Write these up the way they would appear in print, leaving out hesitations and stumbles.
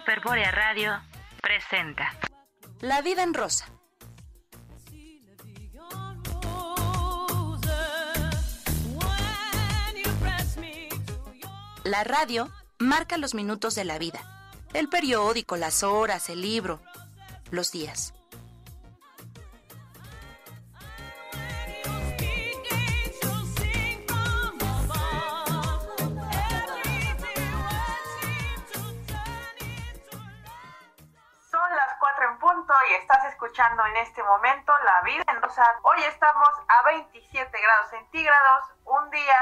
Hiperbórea Radio presenta La vida en rosa. La radio marca los minutos de la vida, el periódico, las horas, el libro, los días. Y estás escuchando en este momento La Vida en Rosa. Hoy estamos a 27 grados centígrados, un día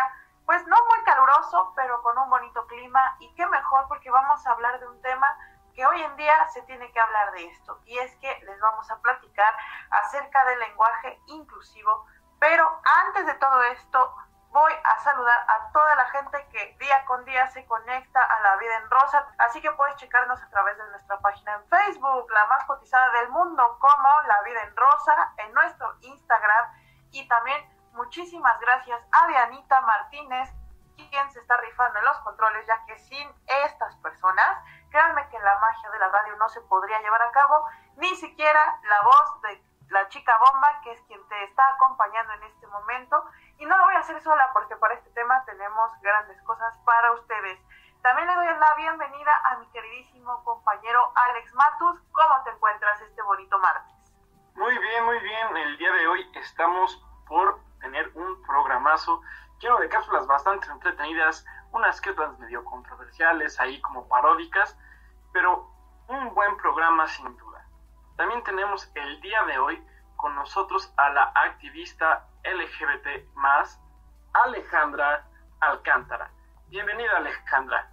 pues no muy caluroso, pero con un bonito clima, y qué mejor porque vamos a hablar de un tema que hoy en día se tiene que hablar de esto, y es que les vamos a platicar acerca del lenguaje inclusivo. Pero antes de todo esto, voy a saludar a toda la gente que día con día se conecta a La Vida en Rosa, así que puedes checarnos a través de nuestra página en Facebook, la más cotizada del mundo, como La Vida en Rosa, en nuestro Instagram, y también muchísimas gracias a Dianita Martínez, quien se está rifando en los controles, ya que sin estas personas, créanme que la magia de la radio no se podría llevar a cabo, ni siquiera la voz de la chica bomba, que es quien te está acompañando en este momento. Y no lo voy a hacer sola porque para este tema tenemos grandes cosas para ustedes. También le doy la bienvenida a mi queridísimo compañero Alex Matus. ¿Cómo te encuentras este bonito martes? Muy bien. El día de hoy estamos por tener un programazo lleno de cápsulas bastante entretenidas, unas que otras medio controversiales, ahí como paródicas, pero un buen programa sin duda. También tenemos el día de hoy con nosotros a la activista LGBT+, Alejandra Alcántara. Bienvenida, Alejandra.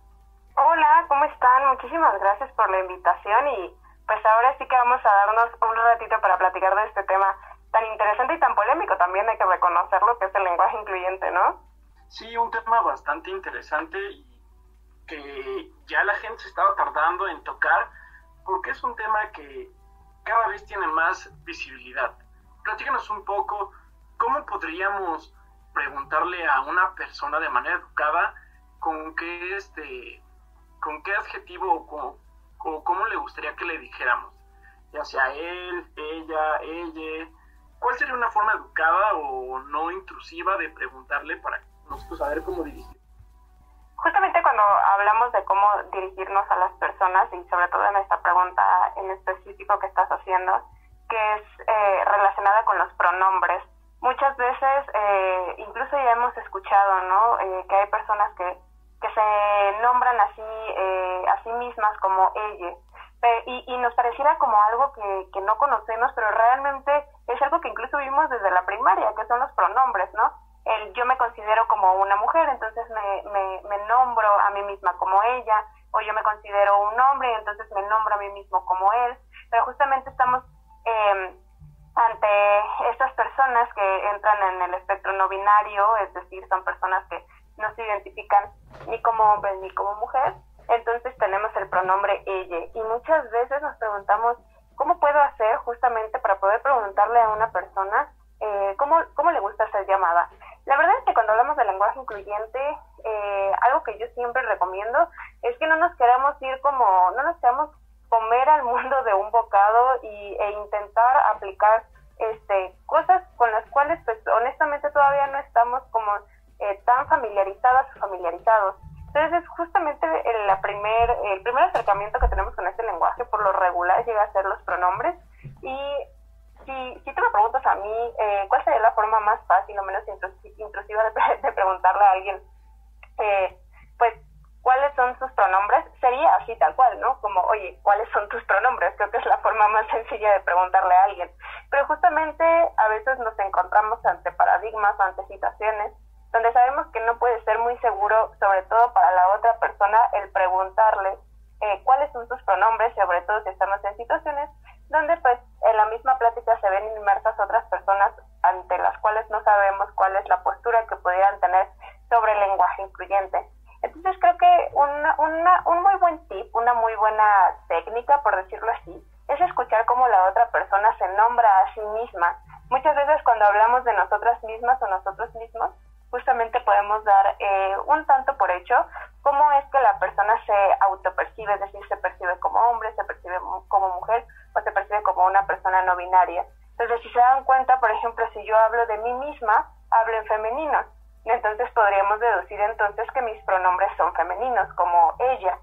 Hola, ¿cómo están? Muchísimas gracias por la invitación, y pues ahora sí que vamos a darnos un ratito para platicar de este tema tan interesante y tan polémico, también hay que reconocerlo, que es el lenguaje incluyente, ¿no? Sí, un tema bastante interesante y que ya la gente se estaba tardando en tocar, porque es un tema que cada vez tiene más visibilidad. Platícanos un poco, ¿cómo podríamos preguntarle a una persona de manera educada con qué adjetivo o cómo le gustaría que le dijéramos? Ya sea él, ella. ¿Cuál sería una forma educada o no intrusiva de preguntarle para nosotros saber cómo dirigir? Justamente cuando hablamos de cómo dirigirnos a las personas, y sobre todo en esta pregunta en específico que estás haciendo, que es relacionada con los pronombres, muchas veces incluso ya hemos escuchado, ¿no? Que hay personas que se nombran así a sí mismas como ella, y nos pareciera como algo que no conocemos, pero realmente es algo que incluso vimos desde la primaria, que son los pronombres, ¿no? Yo me considero como una mujer, entonces me nombro a mí misma como ella, o yo me considero un hombre, entonces me nombro a mí mismo como él. Pero justamente estamos ante estas personas que entran en el espectro no binario, es decir, son personas que no se identifican ni como hombre ni como mujer. Entonces tenemos el pronombre ella, y muchas veces nos preguntamos ¿cómo puedo hacer justamente para poder preguntarle a una persona cómo le gusta ser llamada? La verdad es que cuando hablamos de lenguaje incluyente, algo que yo siempre recomiendo es que no nos queramos comer al mundo de un bocado e intentar aplicar cosas con las cuales pues honestamente todavía no estamos como tan familiarizadas o familiarizados. Entonces justamente el primer acercamiento que tenemos con este lenguaje por lo regular llega a ser los pronombres. Y si tú me preguntas a mí cuál sería la forma más fácil o menos intrusiva de preguntarle a alguien pues cuáles son sus pronombres, sería así tal cual, ¿no? Como, oye, ¿cuáles son tus pronombres? Creo que es la forma más sencilla de preguntarle a alguien. Pero justamente a veces nos encontramos ante paradigmas o ante situaciones donde sabemos que no puede ser muy seguro, sobre todo para la otra persona, el preguntarle cuáles son sus pronombres, sobre todo si estamos en situaciones donde pues en la misma plática se ven inmersas otras personas ante las cuales no sabemos cuál es la postura que pudieran tener sobre el lenguaje incluyente. Entonces creo que un muy buen tip, una muy buena técnica, por decirlo así, es escuchar cómo la otra persona se nombra a sí misma. Muchas veces cuando hablamos de nosotras mismas o nosotros mismos, justamente podemos dar un tanto por hecho cómo es que la persona se autopercibe, es decir, se percibe como hombre, se percibe como mujer o se percibe como una persona no binaria. Entonces, si se dan cuenta, por ejemplo, si yo hablo de mí misma, hablo en femenino. Entonces podríamos deducir entonces que mis pronombres son femeninos, como ella.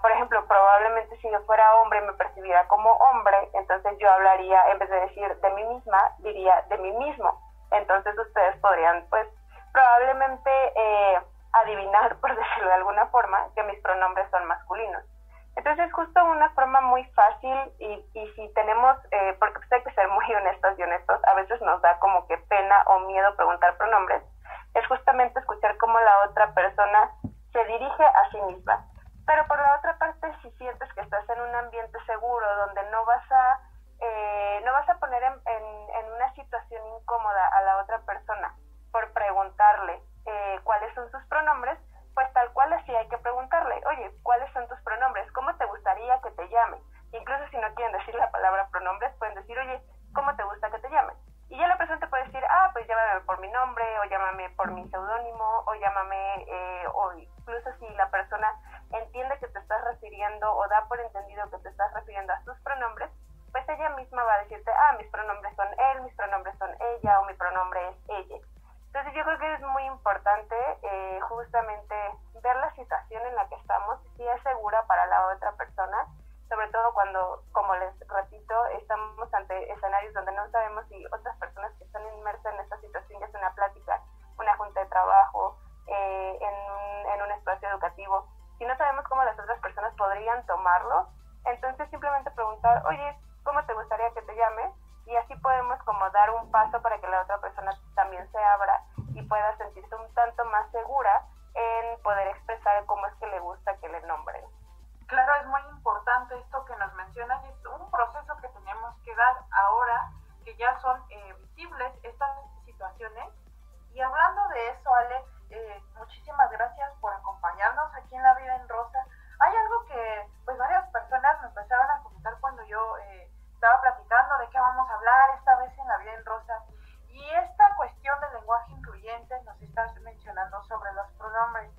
Por ejemplo, probablemente si yo fuera hombre me percibiera como hombre, entonces yo hablaría, en vez de decir de mí misma, diría de mí mismo. Entonces ustedes podrían, pues, probablemente adivinar, por decirlo de alguna forma, que mis pronombres son masculinos. Entonces es justo una forma muy fácil y si tenemos, porque pues hay que ser muy honestos y honestos, a veces nos da como que pena o miedo preguntar pronombres, es justamente escuchar cómo la otra persona se dirige a sí misma. Pero por la otra parte, si sientes que estás en un ambiente seguro donde no vas a poner en una situación incómoda a la otra persona por preguntarle cuáles son sus pronombres, pues tal cual así hay que preguntarle, oye, ¿cuáles son tus pronombres? ¿Cómo te gustaría que te llame? Incluso si no quieren decir la palabra pronombres, pueden decir, oye, ¿cómo te gusta que te llame? Y ya la persona te puede decir, pues llámame por mi nombre, o llámame por mi seudónimo, o llámame, o incluso si la persona entiende que te estás refiriendo o da por entendido que te estás refiriendo a sus pronombres, pues ella misma va a decirte, mis pronombres son él, mis pronombres son ella, o mi pronombre es ella. Entonces yo creo que es muy importante justamente ver la situación en la que estamos, si es segura para la otra persona, sobre todo cuando, como les repito, estamos ante escenarios donde no sabemos si otras personas que están inmersas en esta situación, ya sea una plática, una junta de trabajo, en un espacio educativo, si no sabemos cómo las otras personas podrían tomarlo, entonces simplemente preguntar, oye, ¿cómo te gustaría que te llame? Y así podemos como dar un paso para que la otra persona también se abra y pueda sentirse un tanto más segura en poder expresar cómo es que le gusta que le nombren. Claro, es muy importante esto que nos mencionas y es un proceso que tenemos que dar ahora que ya son visibles estas situaciones. Y hablando de eso, Alex, muchísimas gracias por acompañarnos aquí en La Vida en Rosa. Hay algo que pues varias personas me empezaron a comentar cuando yo estaba platicando de qué vamos a hablar esta vez en La Vida en Rosa, y esta cuestión del lenguaje incluyente nos estás mencionando sobre los pronombres.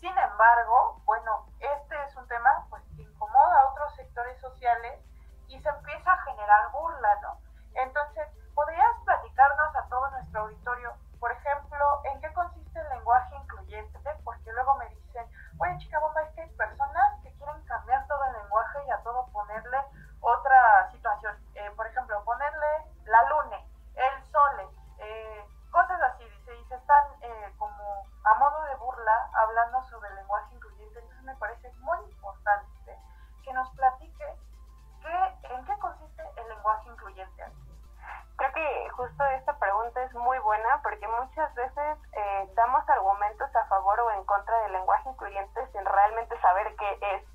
Sin embargo, bueno, este es un tema pues que incomoda a otros sectores sociales y se empieza a generar burla, ¿no? Entonces, ¿podrías platicarnos a todo nuestro auditorio, por ejemplo, en qué consiste el lenguaje incluyente? Porque luego me dicen, oye, chica bomba, es que hay personas que quieren cambiar todo el lenguaje y a todo ponerle otra situación. Por ejemplo, ponerle la lune, el sole, cosas así, dice, y se están como a modo de burla hablando sobre el lenguaje incluyente. Entonces me parece muy importante que nos platiques en qué consiste el lenguaje incluyente. Creo que justo esta pregunta es muy buena porque muchas veces damos argumentos a favor o en contra del lenguaje incluyente sin realmente saber qué es.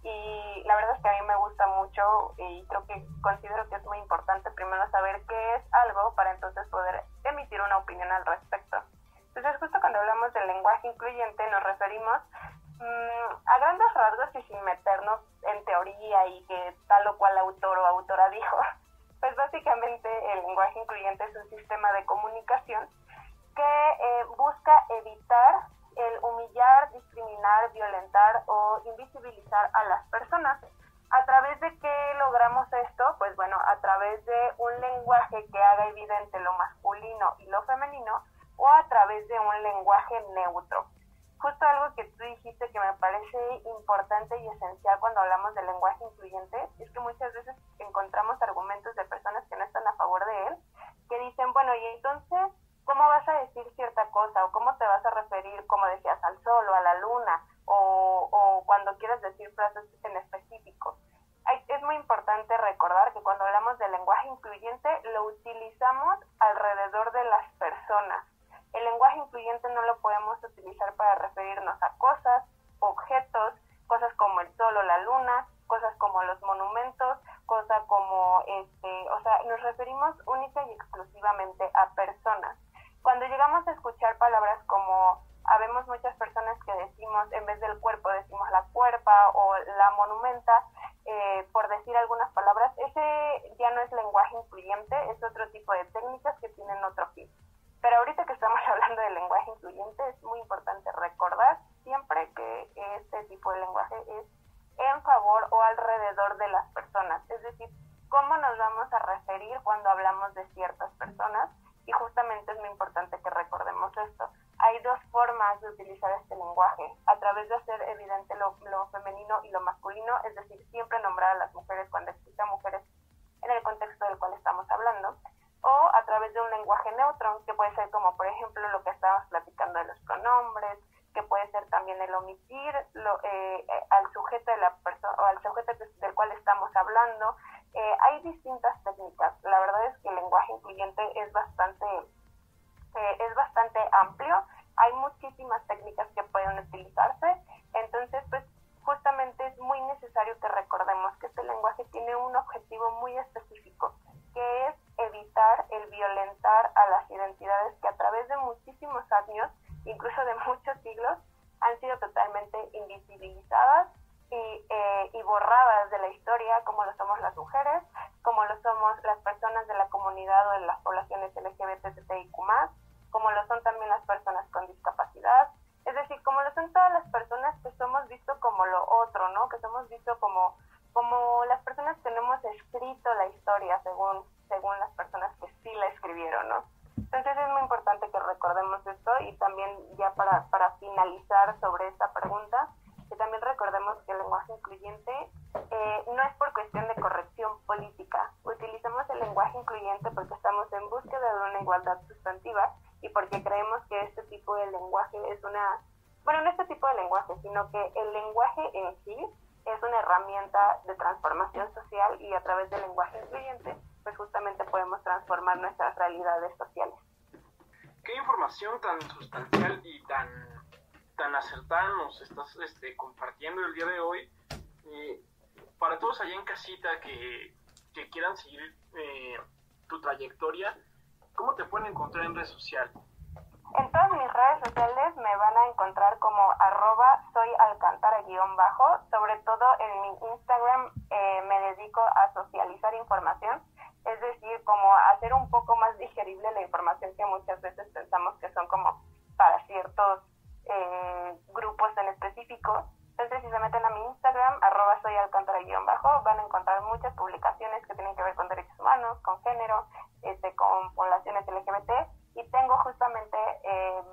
Y la verdad es que a mí me gusta mucho y considero que es muy importante primero saber qué es algo para entonces poder emitir una opinión al respecto. Entonces justo cuando hablamos del lenguaje incluyente nos referimos a grandes rasgos y sin meternos en teoría y que tal o cual autor o autora dijo, pues básicamente el lenguaje incluyente es un sistema de comunicación que busca evitar el humillar, discriminar, violentar o invisibilizar a las personas. ¿A través de qué logramos esto? Pues bueno, a través de un lenguaje que haga evidente lo masculino y lo femenino, o a través de un lenguaje neutro. Justo algo que tú dijiste que me parece importante y esencial cuando hablamos del lenguaje incluyente es que muchas veces encontramos argumentos de personas que no están a favor de él, que dicen, bueno, y entonces, ¿cómo vas a decir cierta cosa? ¿O cómo te vas a referir, como decías, al sol o a la luna? O cuando quieres decir frases en específico. Es muy importante recordar que cuando hablamos del lenguaje incluyente, lo utilizamos alrededor de las personas. El lenguaje incluyente no lo podemos utilizar para referirnos a cosas, objetos, cosas como el sol o la luna, cosas como los monumentos, cosas como, nos referimos única y exclusivamente a personas. Cuando llegamos a escuchar palabras como, habemos muchas personas que decimos, en vez del cuerpo decimos la cuerpa o la monumenta, por decir algunas palabras, ese ya no es lenguaje incluyente, es otro tipo de técnicas que tienen otro fin. Pero ahorita que estamos hablando del lenguaje incluyente, es muy importante recordar siempre de este tipo de lenguaje es en favor o alrededor de las personas, es decir, cómo nos vamos a referir cuando hablamos de ciertas personas, y justamente es muy importante que recordemos esto. Hay dos formas de utilizar este lenguaje, a través de hacer evidente lo femenino y lo masculino, es decir, siempre nombrar a las mujeres cuando existan mujeres en el contexto del cual estamos hablando, o a través de un lenguaje neutro, que puede ser como por ejemplo lo que estábamos platicando de los pronombres, que puede ser también el omitir al sujeto de la persona o al sujeto del cual estamos hablando. Hay distintas técnicas. La verdad es que el lenguaje incluyente es bastante amplio. Hay muchísimas técnicas que pueden utilizarse. Entonces, pues justamente es muy necesario que recordemos que este lenguaje tiene un objetivo muy específico, que es evitar el violentar a las identidades que a través de muchísimos años, incluso de muchos siglos, han sido totalmente invisibilizadas y borradas de la historia, como lo somos las mujeres, como lo somos las personas de la comunidad o de las poblaciones LGBTIQ+, como lo son también las personas con discapacidad, es decir, como lo son todas las personas que somos vistos como lo otro, ¿no? Que somos vistos como las personas que no hemos escrito la historia según las personas que sí la escribieron, ¿no? Entonces es muy importante que recordemos esto, y también ya para finalizar sobre esta pregunta, que también recordemos que el lenguaje incluyente no es por cuestión de corrección política. Utilizamos el lenguaje incluyente porque estamos en búsqueda de una igualdad sustantiva y porque creemos que este tipo de lenguaje no este tipo de lenguaje, sino que el lenguaje en sí es una herramienta de transformación social, y a través del lenguaje incluyente pues justamente podemos transformar nuestras realidades sociales. ¿Qué información tan sustancial y tan acertada nos estás compartiendo el día de hoy? Para todos allá en casita que quieran seguir tu trayectoria, ¿cómo te pueden encontrar en redes sociales? En todas mis redes sociales me van a encontrar como @soyalcantara_, sobre todo en mi Instagram me dedico a socializar información, es decir, como hacer un poco más digerible la información que muchas veces pensamos que son como para ciertos grupos en específico. Entonces, si se meten a mi Instagram, @soyalcantara_, van a encontrar muchas publicaciones que tienen que ver con derechos humanos, con género, con poblaciones LGBT, y tengo justamente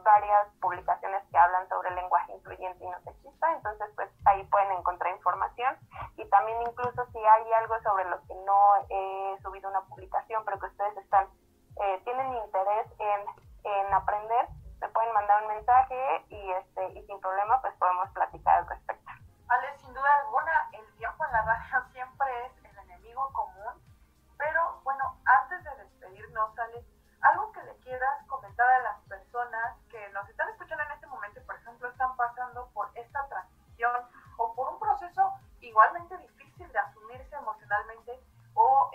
varias publicaciones que hablan sobre el lenguaje incluyente y no sexista. Entonces, pues ahí pueden encontrar información, y también incluso si hay algo sobre lo que no he subido una publicación, pero que ustedes tienen interés en aprender, me pueden mandar un mensaje y sin problema pues podemos platicar al respecto. Ale, sin duda alguna, el tiempo en la radio siempre es el enemigo común, pero bueno, antes de despedirnos, Ale, algo que le quieras comentar a las personas que nos están escuchando en este momento y, por ejemplo, están pasando por esta transición o por un proceso igualmente difícil de asumirse emocionalmente o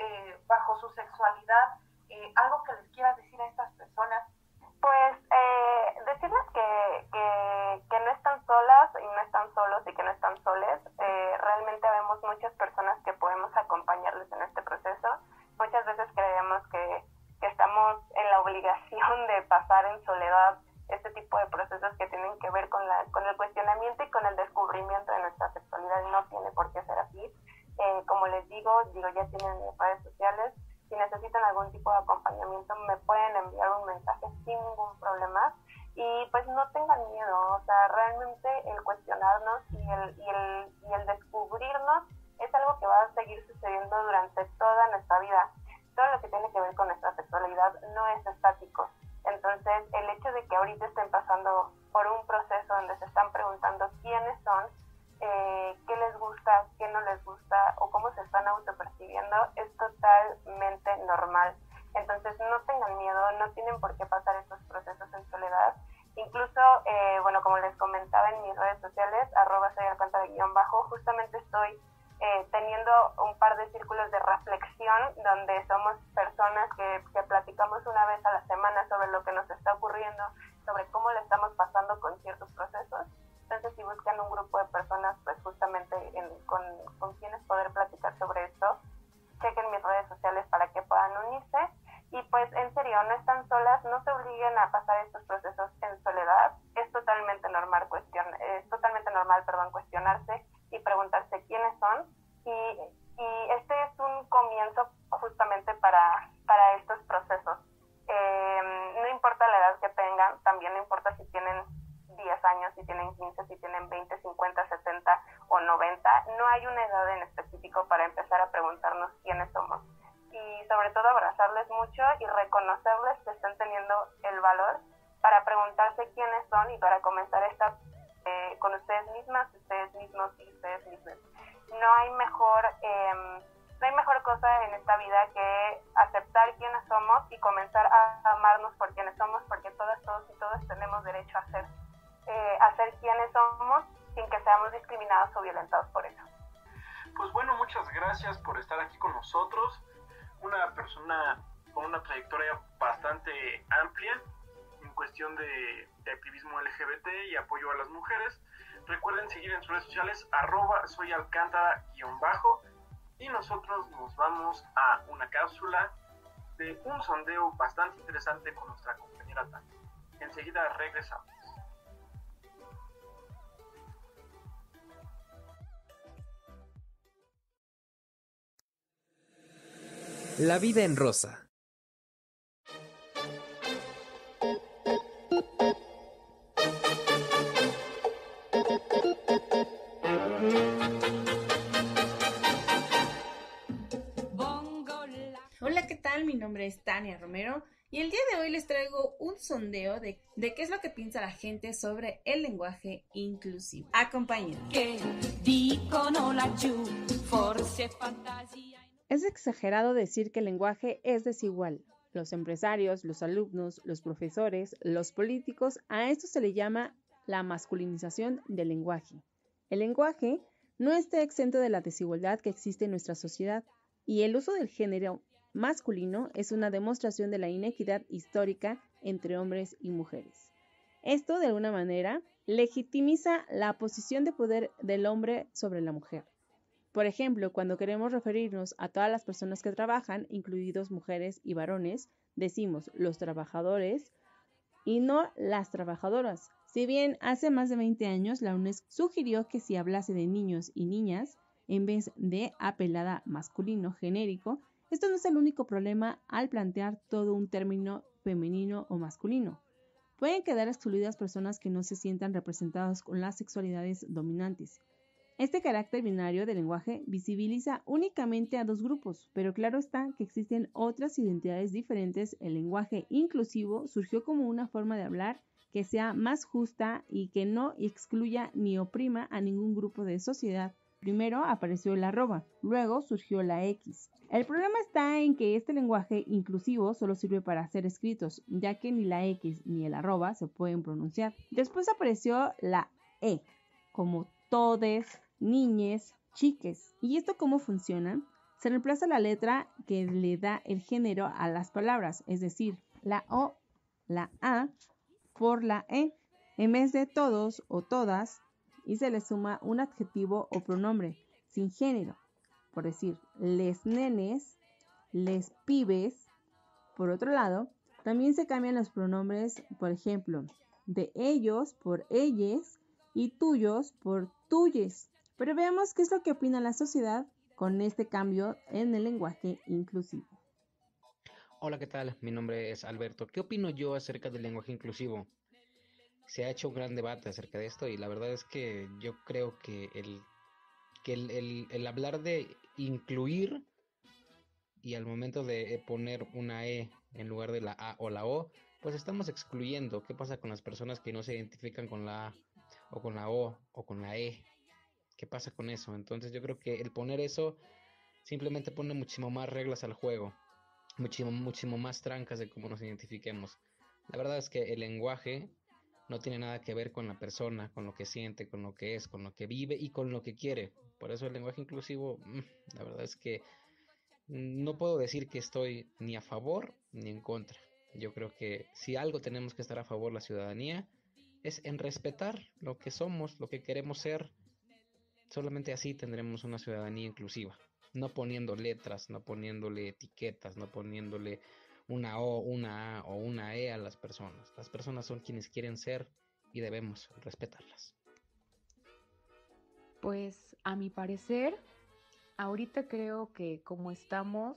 bajo su sexualidad, algo que les quieras decir a estas personas. Pues decirles que no están solas y no están solos y que no están soles. Realmente vemos muchas personas que podemos acompañarles en este proceso. Muchas veces creemos que estamos en la obligación de pasar en soledad este tipo de procesos que tienen que ver con el cuestionamiento y con el descubrimiento de nuestra sexualidad, y no tiene por qué ser así. Como les digo, ya tienen mis redes sociales. Si necesitan algún tipo de acompañamiento, me pueden enviar un mensaje sin ningún problema. Y pues no tengan miedo, o sea, realmente el cuestionarnos y el descubrirnos es algo que va a seguir sucediendo durante toda nuestra vida. Todo lo que tiene que ver con nuestra sexualidad no es estático. Entonces, el hecho de que ahorita estén pasando por un proceso donde se están preguntando quiénes son, qué les gusta, qué no les gusta o cómo se están autopercibiendo, es totalmente normal. Entonces, no tengan miedo, no tienen por qué pasar estos procesos en soledad. Incluso, como les comentaba en mis redes sociales, @soyalcantara_, justamente estoy teniendo un par de círculos de reflexión donde somos personas que platicamos una vez a la semana sobre lo que nos está ocurriendo, sobre cómo le estamos pasando con ciertos procesos. Entonces, si buscan un grupo de personas, pues justamente con quienes poder platicar sobre esto, chequen mis redes sociales para que puedan unirse. Y pues, en serio, no están solas, no se obliguen a pasar estos procesos en soledad. Es totalmente normal normal, cuestionarse y preguntarse quiénes son. Y este es un comienzo justamente para estos procesos. No importa la edad que tengan, también no importa si tienen 10 años, si tienen 15, si tienen 20, 50, 70 o 90, no hay una edad en específico para empezar a preguntarnos quiénes somos. Y sobre todo abrazarles mucho y reconocerles que están teniendo el valor para preguntarse quiénes son y para comenzar esta con ustedes mismas, ustedes mismos y ustedes mismos. No hay mejor cosa en esta vida que aceptar quiénes somos y comenzar a amarnos por quienes somos, porque todas, todos y todas tenemos derecho a ser quienes somos sin que seamos discriminados o violentados por eso. Pues bueno, muchas gracias por estar aquí con nosotros. Una persona con una trayectoria bastante amplia en cuestión de activismo LGBT y apoyo a las mujeres. Recuerden seguir en sus redes sociales @soyalcántara_ y nosotros nos vamos a una cápsula de un sondeo bastante interesante con nuestra compañera Tania. Enseguida regresamos. La vida en rosa. Hola, ¿qué tal? Mi nombre es Tania Romero y el día de hoy les traigo un sondeo de qué es lo que piensa la gente sobre el lenguaje inclusivo. Acompáñenme. Es exagerado decir que el lenguaje es desigual. Los empresarios, los alumnos, los profesores, los políticos, a esto se le llama la masculinización del lenguaje. El lenguaje no está exento de la desigualdad que existe en nuestra sociedad y el uso del género masculino es una demostración de la inequidad histórica entre hombres y mujeres. Esto, de alguna manera, legitimiza la posición de poder del hombre sobre la mujer. Por ejemplo, cuando queremos referirnos a todas las personas que trabajan, incluidos mujeres y varones, decimos los trabajadores y no las trabajadoras. Si bien hace más de 20 años la UNESCO sugirió que se hablase de niños y niñas en vez de apelada masculino genérico, esto no es el único problema al plantear todo un término femenino o masculino. Pueden quedar excluidas personas que no se sientan representadas con las sexualidades dominantes. Este carácter binario del lenguaje visibiliza únicamente a dos grupos, pero claro está que existen otras identidades diferentes. El lenguaje inclusivo surgió como una forma de hablar que sea más justa y que no excluya ni oprima a ningún grupo de sociedad. Primero apareció el arroba, luego surgió la X. El problema está en que este lenguaje inclusivo solo sirve para ser escritos, ya que ni la X ni el arroba se pueden pronunciar. Después apareció la E, como todes, niñes, chiques. ¿Y esto cómo funciona? Se reemplaza la letra que le da el género a las palabras, es decir, la O, la A, por la E, en vez de todos o todas, y se le suma un adjetivo o pronombre sin género, por decir, les nenes, les pibes. Por otro lado, también se cambian los pronombres, por ejemplo, de ellos por ellas y tuyos por tuyes. Pero veamos qué es lo que opina la sociedad con este cambio en el lenguaje inclusivo. Hola, ¿qué tal? Mi nombre es Alberto. ¿Qué opino yo acerca del lenguaje inclusivo? Se ha hecho un gran debate acerca de esto y la verdad es que yo creo que el hablar de incluir y al momento de poner una E en lugar de la A o la O, pues estamos excluyendo. ¿Qué pasa con las personas que no se identifican con la A o con la O o con la E? ¿Qué pasa con eso? Entonces yo creo que el poner eso simplemente pone muchísimo más reglas al juego, muchísimo más trancas de cómo nos identifiquemos. La verdad es que el lenguaje no tiene nada que ver con la persona, con lo que siente, con lo que es, con lo que vive y con lo que quiere. Por eso el lenguaje inclusivo, la verdad es que no puedo decir que estoy ni a favor ni en contra. Yo creo que si algo tenemos que estar a favor la ciudadanía es en respetar lo que somos, lo que queremos ser. Solamente así tendremos una ciudadanía inclusiva, no poniendo letras, no poniéndole etiquetas, no poniéndole una O, una A o una E a las personas. Las personas son quienes quieren ser y debemos respetarlas. Pues a mi parecer, ahorita creo que como estamos,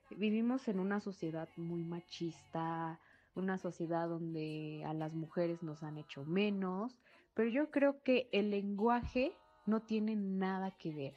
vivimos en una sociedad muy machista, una sociedad donde a las mujeres nos han hecho menos, pero yo creo que el lenguaje no tiene nada que ver.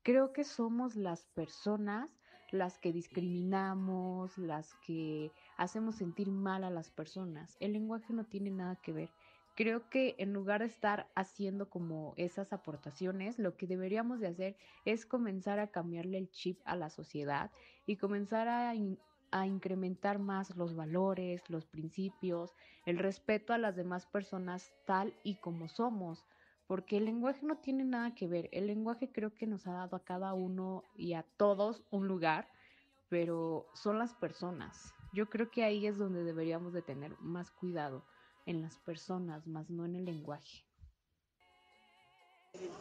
Creo que somos las personas las que discriminamos, las que hacemos sentir mal a las personas. El lenguaje no tiene nada que ver. Creo que en lugar de estar haciendo como esas aportaciones, lo que deberíamos de hacer es comenzar a cambiarle el chip a la sociedad y comenzar a incrementar más los valores, los principios, el respeto a las demás personas tal y como somos. Porque el lenguaje no tiene nada que ver. El lenguaje creo que nos ha dado a cada uno y a todos un lugar, pero son las personas. Yo creo que ahí es donde deberíamos de tener más cuidado, en las personas, más no en el lenguaje.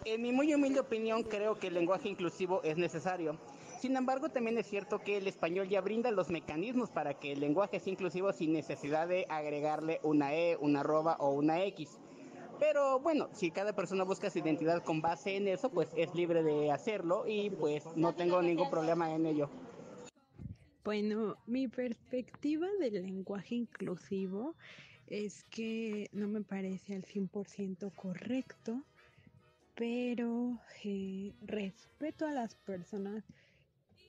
En mi muy humilde opinión, creo que el lenguaje inclusivo es necesario. Sin embargo, también es cierto que el español ya brinda los mecanismos para que el lenguaje sea inclusivo sin necesidad de agregarle una E, una arroba o una X. Pero bueno, si cada persona busca su identidad con base en eso, pues es libre de hacerlo y pues no tengo ningún problema en ello. Bueno, mi perspectiva del lenguaje inclusivo es que no me parece al 100% correcto, pero respeto a las personas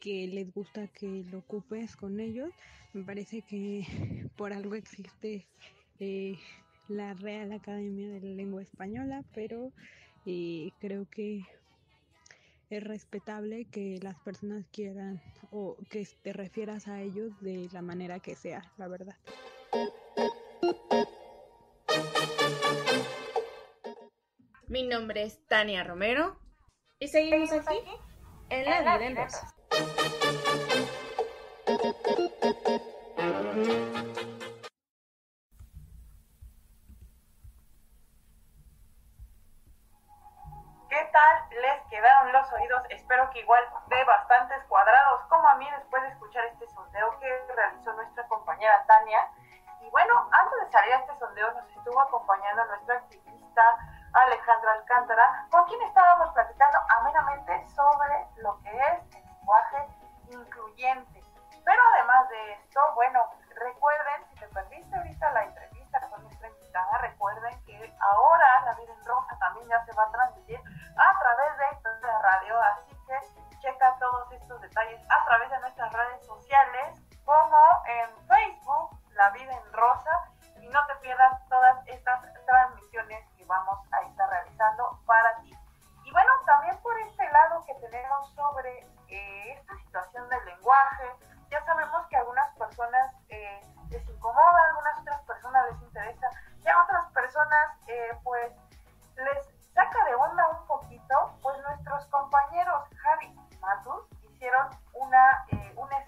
que les gusta que lo ocupes con ellos. Me parece que por algo existe la Real Academia de la Lengua Española, pero creo que es respetable que las personas quieran o que te refieras a ellos de la manera que sea, la verdad. Mi nombre es Tania Romero y seguimos aquí en La Vida en Rosa. ¿Qué tal les quedaron los oídos? Espero que igual de bastantes cuadrados como a mí después de escuchar este sondeo que realizó nuestra compañera Tania. Y bueno, antes de salir a este sondeo nos estuvo acompañando nuestra activista Alejandra Alcántara, con quien estábamos platicando amenamente sobre lo que es el lenguaje incluyente. Pero además de esto, bueno, recuerden, si te perdiste ahorita la entrevista con nuestra invitada, recuerden que ahora La Vida en Rosa también ya se va a transmitir a través de la radio, así que checa todos estos detalles a través de nuestras redes sociales, como en Facebook, La Vida en Rosa, y no te pierdas todas estas transmisiones que vamos a estar realizando para ti. Y bueno, también por este lado que tenemos sobre esta situación del lenguaje, ya sabemos que a algunas personas les incomoda, a algunas otras personas les interesa, y a otras personas pues les saca de onda un poquito. Pues nuestros compañeros Javi y Matus hicieron un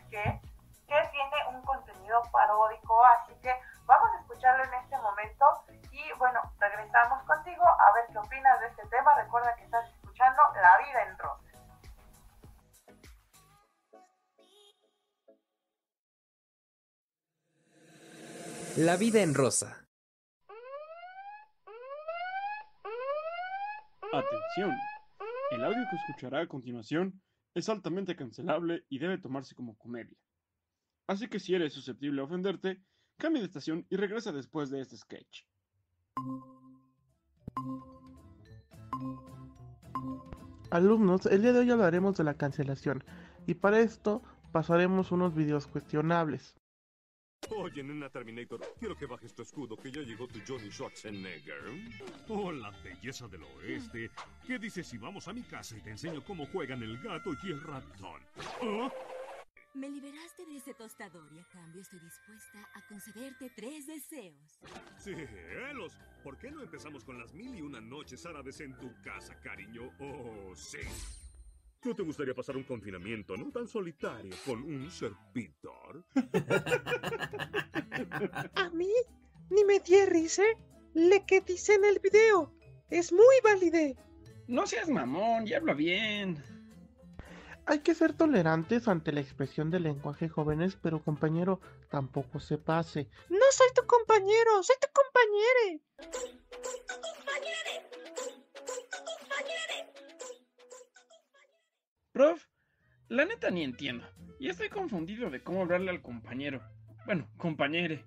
sketch que tiene un contenido paródico, así que vamos a escucharlo en este momento y bueno, regresamos contigo a ver qué opinas de este tema. Recuerda que estás escuchando La Vida en Rosa. La Vida en Rosa. Atención, el audio que escuchará a continuación es altamente cancelable y debe tomarse como comedia. Así que si eres susceptible a ofenderte, cambia de estación y regresa después de este sketch. Alumnos, el día de hoy hablaremos de la cancelación y para esto pasaremos unos videos cuestionables. Oye, nena Terminator, quiero que bajes tu escudo, que ya llegó tu Johnny Schwarzenegger. Oh, la belleza del oeste. ¿Qué dices si vamos a mi casa y te enseño cómo juegan el gato y el ratón? ¿Ah? Me liberaste de ese tostador y a cambio estoy dispuesta a concederte 3 deseos. ¡Cielos! ¿Por qué no empezamos con las 1001 noches árabes en tu casa, cariño? ¡Oh, sí! ¿No te gustaría pasar un confinamiento no tan solitario con un servidor? A mí ni me dio risa lo que dice en el video. Es muy válide. No seas mamón, ya habla bien. Hay que ser tolerantes ante la expresión del lenguaje, jóvenes, pero compañero, tampoco se pase. No soy tu compañero, soy tu compañere. Prof, la neta ni entiendo. Y estoy confundido de cómo hablarle al compañero. Bueno, compañere.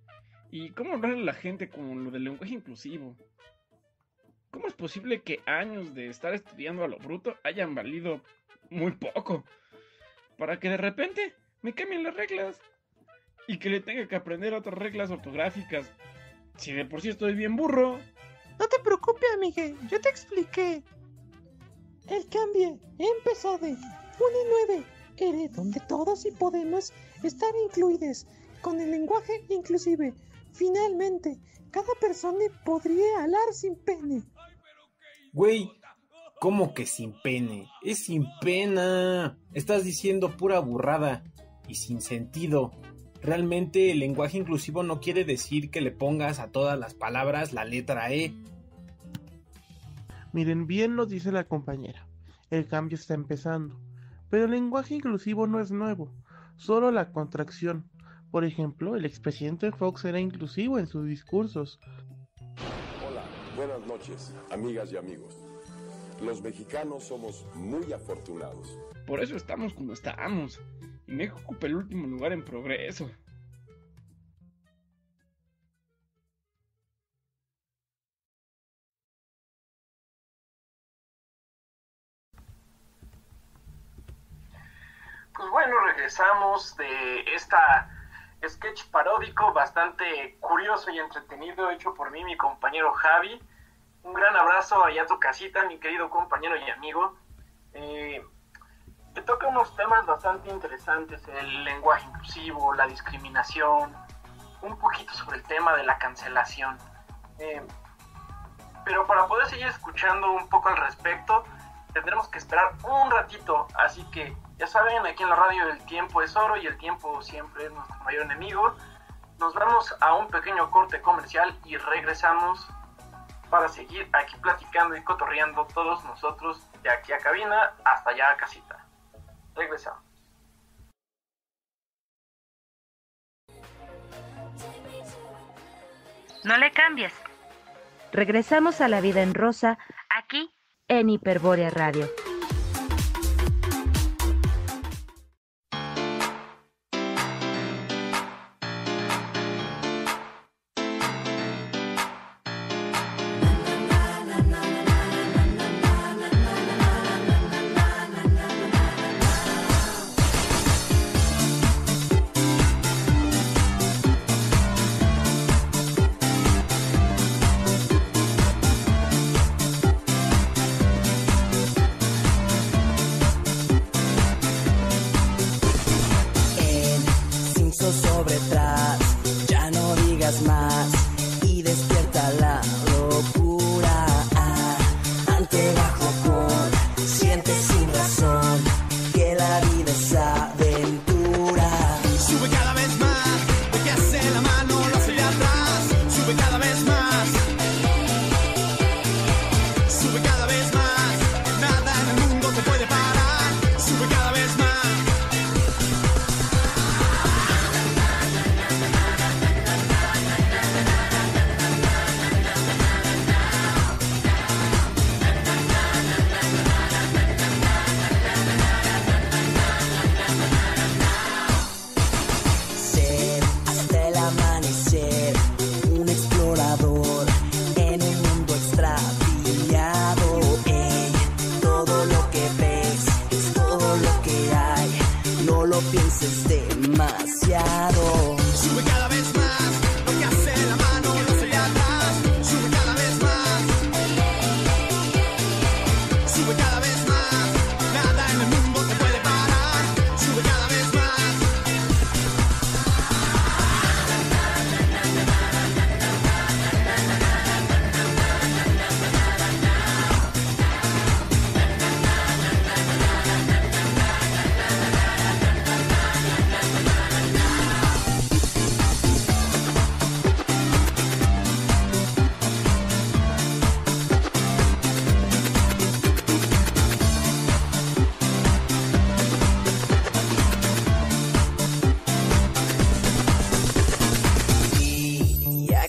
Y cómo hablarle a la gente con lo del lenguaje inclusivo. ¿Cómo es posible que años de estar estudiando a lo bruto hayan valido muy poco? Para que de repente me cambien las reglas. Y que le tenga que aprender otras reglas ortográficas. Si de por sí estoy bien burro. No te preocupes, amigue, yo te expliqué. El cambio empezó de 1 y 9, era donde todos y podemos estar incluidos con el lenguaje inclusive. Finalmente, cada persona podría hablar sin pene. Güey, ¿cómo que sin pene? Es sin pena. Estás diciendo pura burrada y sin sentido. Realmente el lenguaje inclusivo no quiere decir que le pongas a todas las palabras la letra E. Miren, bien nos dice la compañera, el cambio está empezando, pero el lenguaje inclusivo no es nuevo, solo la contracción. Por ejemplo, el expresidente Fox era inclusivo en sus discursos. Hola, buenas noches, amigas y amigos. Los mexicanos somos muy afortunados. Por eso estamos como estamos. Y México ocupa el último lugar en progreso. Pues bueno, regresamos de esta sketch paródico bastante curioso y entretenido hecho por mí, mi compañero Javi. Un gran abrazo allá a tu casita, mi querido compañero y amigo. Te toca unos temas bastante interesantes, el lenguaje inclusivo, la discriminación, un poquito sobre el tema de la cancelación. Pero para poder seguir escuchando un poco al respecto, tendremos que esperar un ratito, así que ya saben, aquí en la radio el tiempo es oro y el tiempo siempre es nuestro mayor enemigo. Nos vamos a un pequeño corte comercial y regresamos para seguir aquí platicando y cotorreando todos nosotros de aquí a cabina hasta allá a casita. Regresamos. No le cambies. Regresamos a La Vida en Rosa, aquí en Hiperbórea Radio.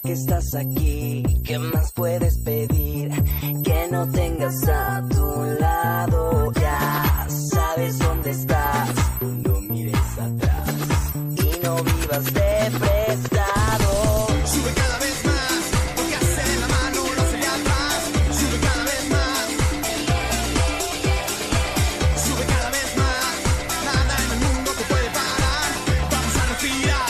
Estás aquí, ¿qué más puedes pedir? Que no tengas a tu lado, ya sabes dónde pidas de prestado. Sube cada vez más, lo que hace la mano no hace de atrás. Sube cada vez más. Sube cada vez más. Nada en el mundo te puede parar. Vamos a respirar.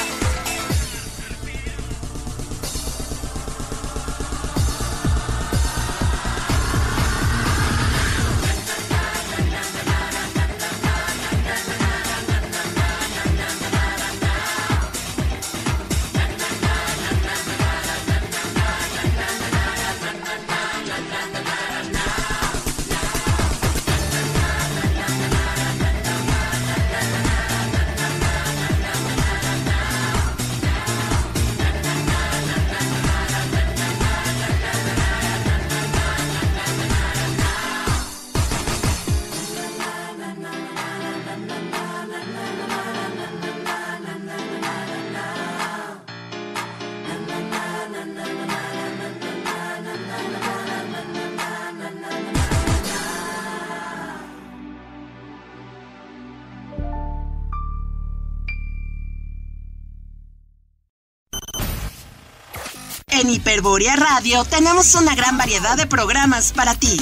En Hiperbórea Radio tenemos una gran variedad de programas para ti.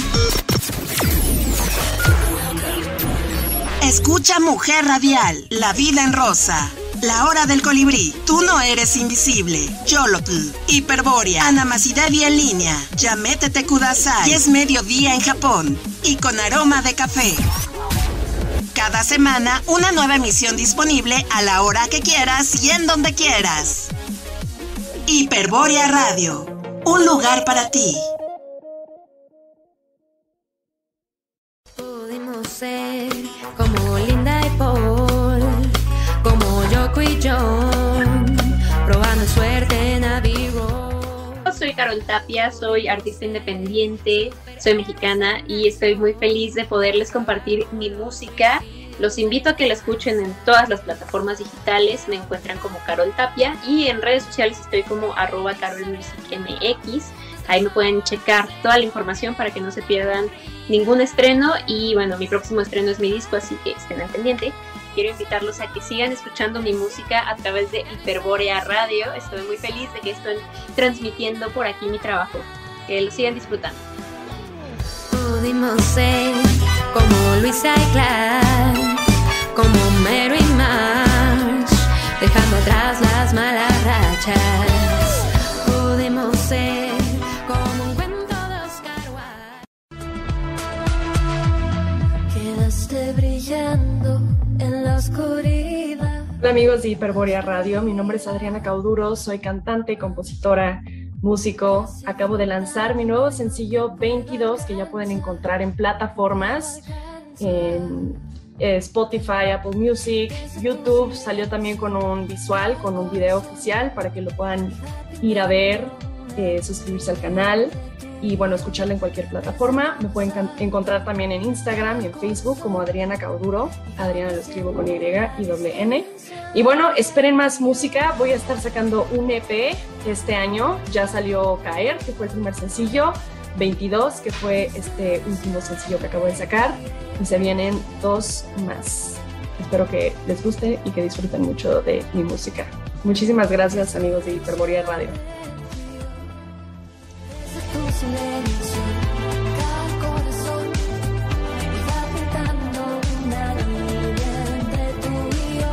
Escucha Mujer Radial, La Vida en Rosa, La Hora del Colibrí, Tú no eres invisible, Yolotl, Hiperbórea, Anamasidevi en línea, Yamétete Kudasai, y es mediodía en Japón, y con aroma de café. Cada semana, una nueva emisión disponible a la hora que quieras y en donde quieras. Hiperbórea Radio, un lugar para ti. Pudimos ser como Linda y Paul, como Yoko y John, probando suerte en Abbey Road. Soy Carol Tapia, soy artista independiente, soy mexicana y estoy muy feliz de poderles compartir mi música. Los invito a que la escuchen en todas las plataformas digitales, me encuentran como Carol Tapia y en redes sociales estoy como @carolmusicmx. Ahí me pueden checar toda la información para que no se pierdan ningún estreno y bueno, mi próximo estreno es mi disco, así que estén al pendiente. Quiero invitarlos a que sigan escuchando mi música a través de Hiperbórea Radio. Estoy muy feliz de que estén transmitiendo por aquí mi trabajo. Que lo sigan disfrutando. Pudimos ser como Luisa y Clark, como Mary Marsh, dejando atrás las malas rachas. Pudimos ser como un cuento de Oscar Wilde. Quedaste brillando en la oscuridad. Hola amigos de Hiperbórea Radio, mi nombre es Adriana Cauduro, soy cantante, compositora, músico. Acabo de lanzar mi nuevo sencillo 22 que ya pueden encontrar en plataformas, en Spotify, Apple Music, YouTube. Salió también con un visual, con un video oficial para que lo puedan ir a ver, suscribirse al canal y bueno, escucharlo en cualquier plataforma. Me pueden encontrar también en Instagram y en Facebook como Adriana Cauduro. Adriana lo escribo con Y y doble N. Y bueno, esperen más música. Voy a estar sacando un EP este año. Ya salió Caer, que fue el primer sencillo. 22, que fue este último sencillo que acabo de sacar. Y se vienen 2 más. Espero que les guste y que disfruten mucho de mi música. Muchísimas gracias, amigos de Hiperbórea Radio. Tu silencio, cada corazón va pintando una línea entre tú y yo.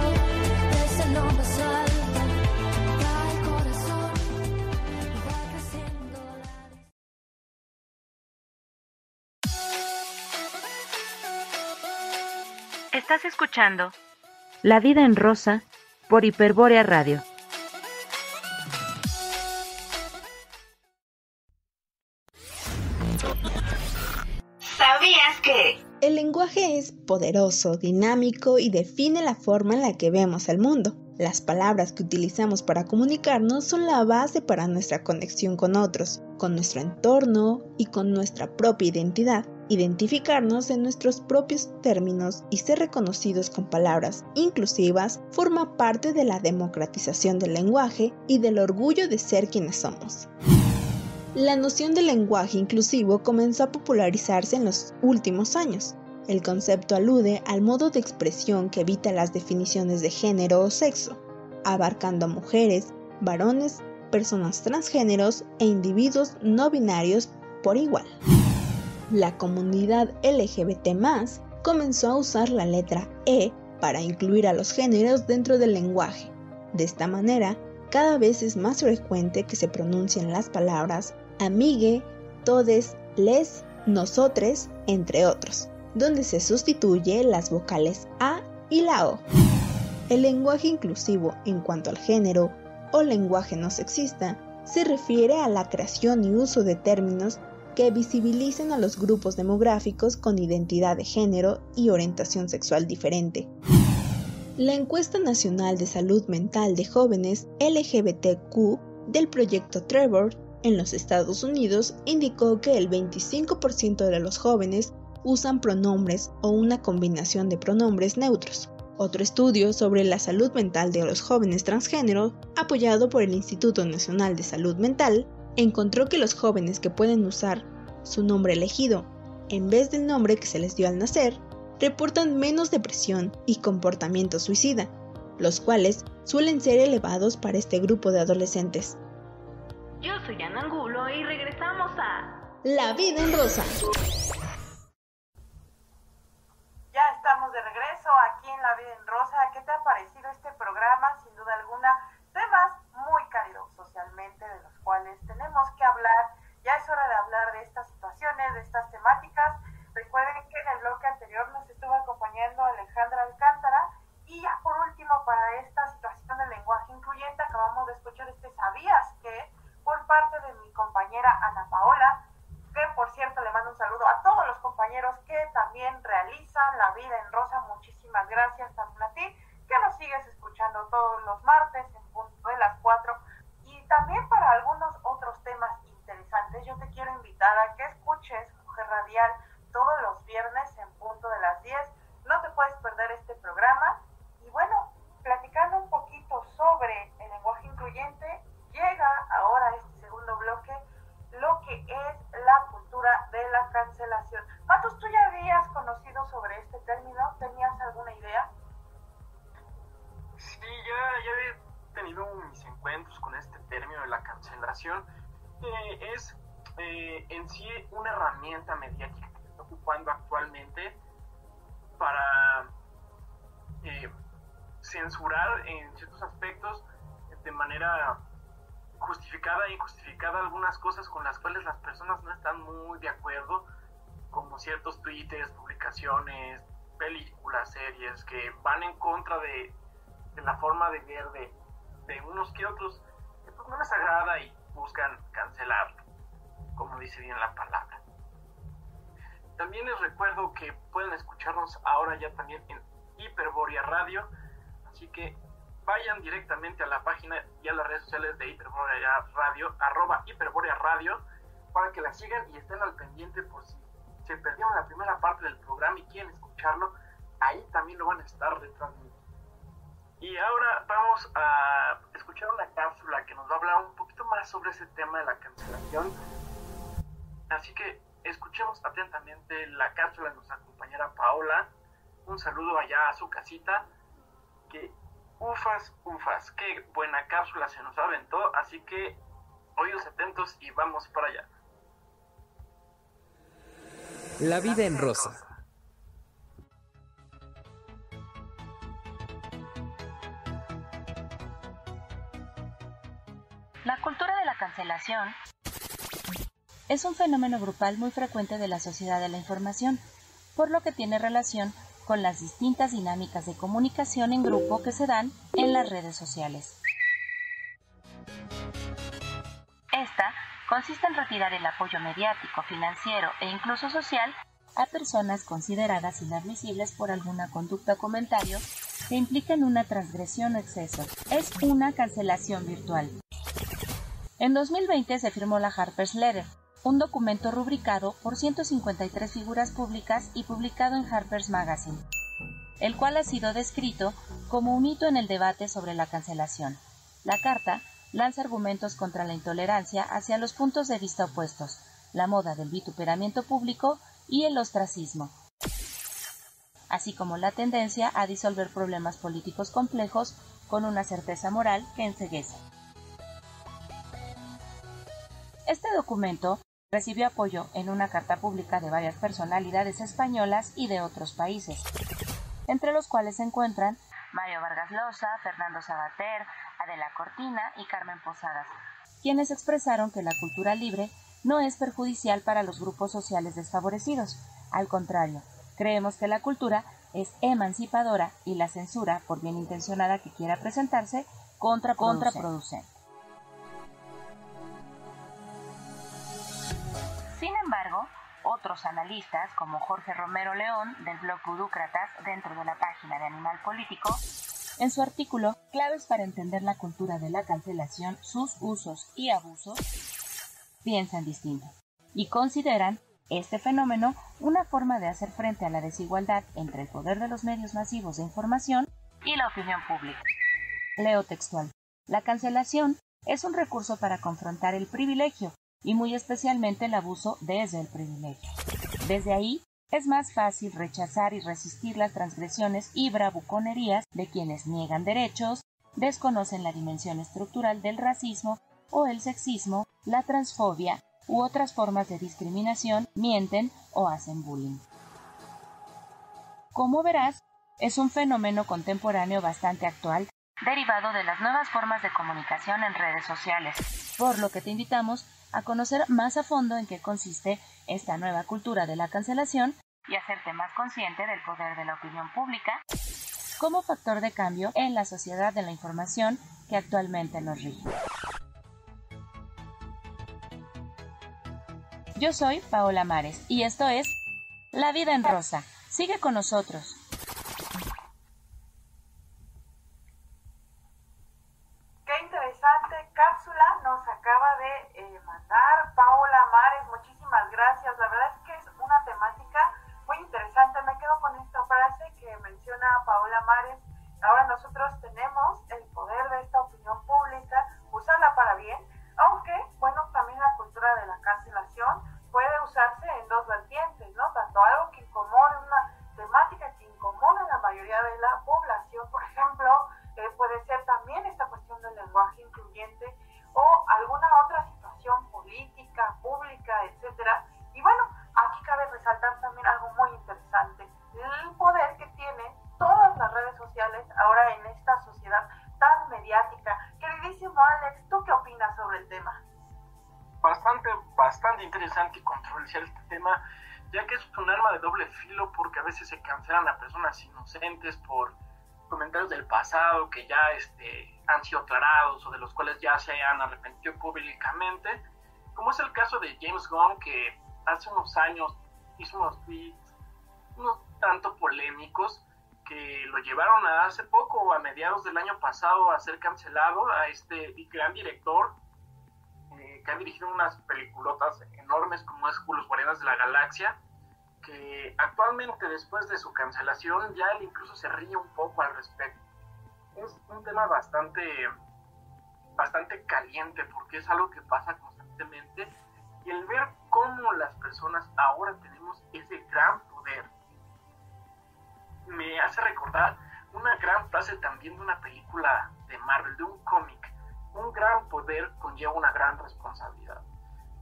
Desde lo más alto, cada corazón va creciendo la... Estás escuchando La Vida en Rosa por Hiperbórea Radio. ¿Sabías que? El lenguaje es poderoso, dinámico y define la forma en la que vemos el mundo. Las palabras que utilizamos para comunicarnos son la base para nuestra conexión con otros, con nuestro entorno y con nuestra propia identidad. Identificarnos en nuestros propios términos y ser reconocidos con palabras inclusivas forma parte de la democratización del lenguaje y del orgullo de ser quienes somos. La noción de lenguaje inclusivo comenzó a popularizarse en los últimos años. El concepto alude al modo de expresión que evita las definiciones de género o sexo. abarcando a mujeres, varones, personas transgéneros e individuos no binarios por igual. La comunidad LGBT+ comenzó a usar la letra E para incluir a los géneros dentro del lenguaje. De esta manera, cada vez es más frecuente que se pronuncien las palabras amigue, todes, les, nosotres, entre otros, donde se sustituye las vocales A y la O. El lenguaje inclusivo en cuanto al género o lenguaje no sexista se refiere a la creación y uso de términos que visibilicen a los grupos demográficos con identidad de género y orientación sexual diferente. La Encuesta Nacional de Salud Mental de Jóvenes LGBTQ del proyecto Trevor en los Estados Unidos indicó que el 25% de los jóvenes usan pronombres o una combinación de pronombres neutros. Otro estudio sobre la salud mental de los jóvenes transgénero, apoyado por el Instituto Nacional de Salud Mental, encontró que los jóvenes que pueden usar su nombre elegido en vez del nombre que se les dio al nacer, reportan menos depresión y comportamiento suicida, los cuales suelen ser elevados para este grupo de adolescentes. Yo soy Ana Angulo y regresamos a La Vida en Rosa. Ya estamos de regreso aquí en La Vida en Rosa. ¿Qué te ha parecido este programa? Sin duda alguna, temas muy cálidos socialmente de los cuales tenemos que hablar. Ya es hora de hablar de estas situaciones, de estas temáticas. Recuerden que en el bloque anterior nos estuvo acompañando Alejandra Alcántara. Y ya por último, para esta situación del lenguaje incluyente, acabamos de escuchar ¿sabías que? Por parte de mi compañera Ana Paola, que por cierto le mando un saludo a todos los compañeros que también realizan La Vida en Rosa. Muchísimas gracias también a ti, que nos sigues escuchando todos los martes en punto de las 4. Y también para algunos otros temas interesantes, yo te quiero invitar a que escuches Mujer Radial todos los viernes en punto de las 10. No te puedes perder este programa. Y bueno, platicando un poquito sobre el lenguaje incluyente, llega ahora este segundo bloque, lo que es la cultura de la cancelación. Matos, ¿tú ya habías conocido sobre este término? ¿Tenías alguna idea? Sí, ya he tenido mis encuentros con este término de la cancelación. Es en sí una herramienta mediática que se está ocupando actualmente para censurar en ciertos aspectos de manera justificada e injustificada algunas cosas con las cuales las personas no están muy de acuerdo, como ciertos tweets, publicaciones, películas, series que van en contra de la forma de ver de unos que otros, que pues no les agrada y buscan cancelarlo, como dice bien la palabra. También les recuerdo que pueden escucharnos ahora ya también en Hiperborea Radio, así que vayan directamente a la página y a las redes sociales de Hiperborea Radio, @Hiperborea Radio, para que la sigan y estén al pendiente por si se perdieron la primera parte del programa y quieren escucharlo, ahí también lo van a estar retransmitiendo. Y ahora vamos a escuchar una cápsula que nos va a hablar un poquito más sobre ese tema de la cancelación. Así que escuchemos atentamente la cápsula de nuestra compañera Paola. Un saludo allá a su casita. Que ufas, qué buena cápsula se nos aventó. Así que oídos atentos y vamos para allá. La Vida en Rosa. La cultura de la cancelación es un fenómeno grupal muy frecuente de la sociedad de la información, por lo que tiene relación con las distintas dinámicas de comunicación en grupo que se dan en las redes sociales. Esta consiste en retirar el apoyo mediático, financiero e incluso social a personas consideradas inadmisibles por alguna conducta o comentario que impliquen una transgresión o exceso. Es una cancelación virtual. En 2020 se firmó la Harper's Letter, un documento rubricado por 153 figuras públicas y publicado en Harper's Magazine, el cual ha sido descrito como un hito en el debate sobre la cancelación. La carta lanza argumentos contra la intolerancia hacia los puntos de vista opuestos, la moda del vituperamiento público y el ostracismo, así como la tendencia a disolver problemas políticos complejos con una certeza moral que enceguece. Este documento recibió apoyo en una carta pública de varias personalidades españolas y de otros países, entre los cuales se encuentran Mario Vargas Llosa, Fernando Savater, Adela Cortina y Carmen Posadas, quienes expresaron que la cultura libre no es perjudicial para los grupos sociales desfavorecidos. Al contrario, creemos que la cultura es emancipadora y la censura, por bien intencionada que quiera presentarse, contraproducente. Sin embargo, otros analistas, como Jorge Romero León, del blog Budócratas, dentro de la página de Animal Político, en su artículo Claves para entender la cultura de la cancelación, sus usos y abusos, piensan distinto y consideran este fenómeno una forma de hacer frente a la desigualdad entre el poder de los medios masivos de información y la opinión pública. Leo textual: la cancelación es un recurso para confrontar el privilegio y muy especialmente el abuso desde el privilegio. Desde ahí, es más fácil rechazar y resistir las transgresiones y bravuconerías de quienes niegan derechos, desconocen la dimensión estructural del racismo o el sexismo, la transfobia u otras formas de discriminación, mienten o hacen bullying. Como verás, es un fenómeno contemporáneo bastante actual, derivado de las nuevas formas de comunicación en redes sociales, por lo que te invitamos a conocer más a fondo en qué consiste esta nueva cultura de la cancelación y hacerte más consciente del poder de la opinión pública como factor de cambio en la sociedad de la información que actualmente nos rige. Yo soy Paola Mares y esto es La Vida en Rosa. Sigue con nosotros. Qué interesante cápsula nos acaba de mandar Paola Mares. Muchísimas gracias. La verdad es que es una temática muy interesante. Me quedo con esta frase que menciona Paola Mares. Ahora nosotros tenemos el poder de esta opinión pública, usarla para bien, aunque, bueno, también la cultura de la cancelación puede usarse en dos vertientes, ¿no? Tanto algo que incomode, una temática que incomoda a la mayoría de la población, por ejemplo, puede ser también esta cuestión del lenguaje incluyente o alguna otra situación política, pública, etcétera. Y bueno, aquí cabe resaltar también algo muy interesante, el poder que tienen todas las redes sociales ahora en esta sociedad tan mediática. Queridísimo Alex, ¿tú qué opinas sobre el tema? Bastante interesante y controversial este tema, ya que es un arma de doble filo, porque a veces se cancelan a personas inocentes por comentarios del pasado que ya han sido aclarados o de los cuales ya se han arrepentido públicamente, como es el caso de James Gunn, que hace unos años hizo unos tweets unos tanto polémicos que lo llevaron a hace poco, a mediados del año pasado, a ser cancelado a este gran director que ha dirigido unas peliculotas enormes como es Los Guardianes de la Galaxia, que actualmente después de su cancelación ya él incluso se ríe un poco al respecto. Es un tema bastante caliente porque es algo que pasa constantemente, y el ver cómo las personas ahora tenemos ese gran poder me hace recordar una gran frase también de una película de Marvel, de un cómic: un gran poder conlleva una gran responsabilidad.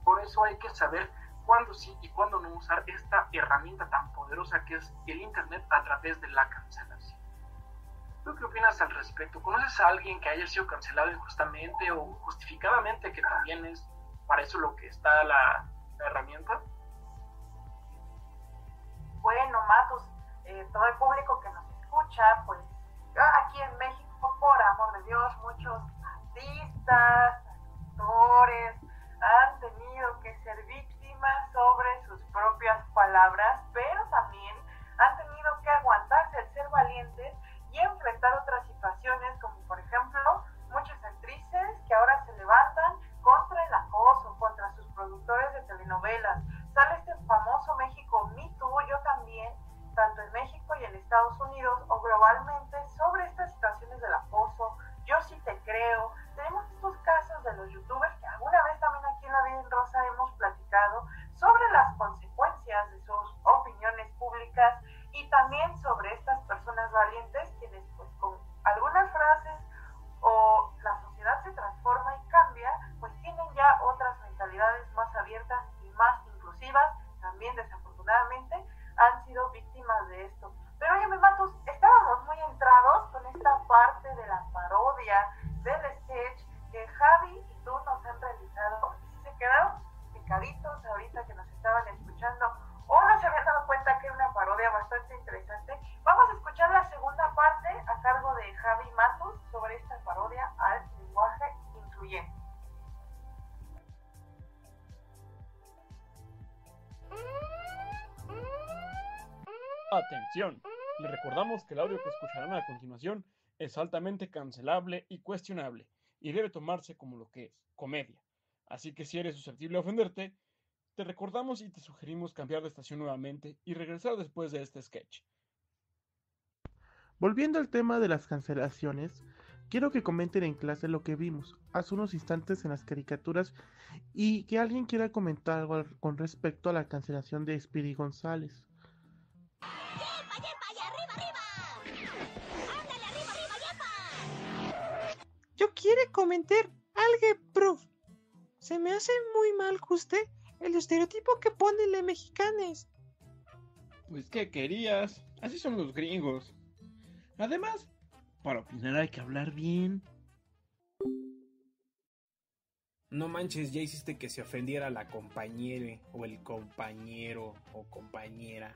Por eso hay que saber cuándo sí y cuándo no usar esta herramienta tan poderosa que es el internet a través de la cancelación. ¿Tú qué opinas al respecto? ¿Conoces a alguien que haya sido cancelado injustamente o justificadamente, que también es para eso lo que está la herramienta? Bueno, Matos, todo el público que nos escucha, pues aquí en México, por amor de Dios, muchos artistas, actores han tenido que ser víctimas sobre sus propias palabras, pero también han tenido que aguantarse el ser valientes y enfrentar otras situaciones, como por ejemplo muchas actrices que ahora se levantan contra el acoso, contra sus productores de telenovelas. Sale este famoso México Me Too, yo también, tanto en México y en Estados Unidos o globalmente, sobre estas situaciones del acoso. Yo sí te creo. Tenemos estos casos de los youtubers que alguna vez también aquí en La Vida en Rosa hemos platicado sobre las consecuencias de sus del sketch que Javi y tú nos han realizado. Y si se quedaron picaditos ahorita que nos estaban escuchando o no se habían dado cuenta que era una parodia bastante interesante, vamos a escuchar la segunda parte a cargo de Javi Matus sobre esta parodia al lenguaje incluyente. Atención, les recordamos que el audio que escucharán a continuación es altamente cancelable y cuestionable, y debe tomarse como lo que es, comedia. Así que si eres susceptible a ofenderte, te recordamos y te sugerimos cambiar de estación nuevamente y regresar después de este sketch. Volviendo al tema de las cancelaciones, quiero que comenten en clase lo que vimos hace unos instantes en las caricaturas y que alguien quiera comentar algo con respecto a la cancelación de Speedy González. Yo quiero comentar algo, prof. Se me hace muy mal que usted el estereotipo que ponen los mexicanos. Pues, ¿qué querías? Así son los gringos. Además, para opinar hay que hablar bien. No manches, ya hiciste que se ofendiera la compañera o el compañero o compañera.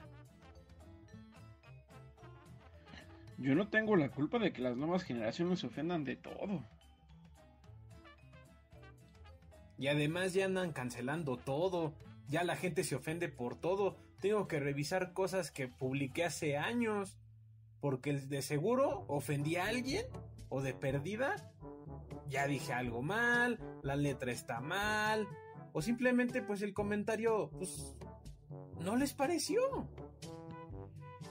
Yo no tengo la culpa de que las nuevas generaciones se ofendan de todo. Y además ya andan cancelando todo. Ya la gente se ofende por todo. Tengo que revisar cosas que publiqué hace años. Porque de seguro ofendí a alguien. O de perdida ya dije algo mal. La letra está mal. O simplemente pues el comentario pues no les pareció.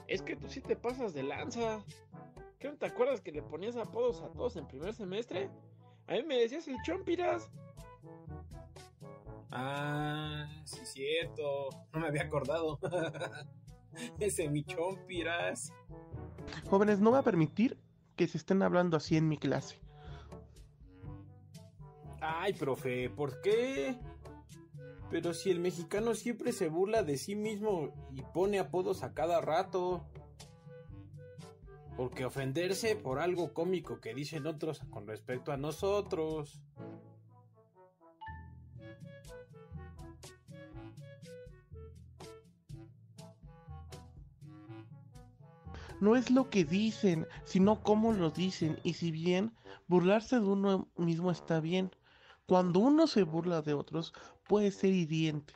Es que tú sí te pasas de lanza. ¿Qué no te acuerdas que le ponías apodos a todos en primer semestre? A mí me decías el Chompiras. Ah, sí es cierto. No me había acordado. Ese mi Chompiras. Jóvenes, no va a permitir que se estén hablando así en mi clase. Ay, profe, ¿por qué? Pero si el mexicano siempre se burla de sí mismo y pone apodos a cada rato. Porque ofenderse por algo cómico que dicen otros con respecto a nosotros. No es lo que dicen, sino cómo lo dicen. Y si bien burlarse de uno mismo está bien, cuando uno se burla de otros puede ser hiriente,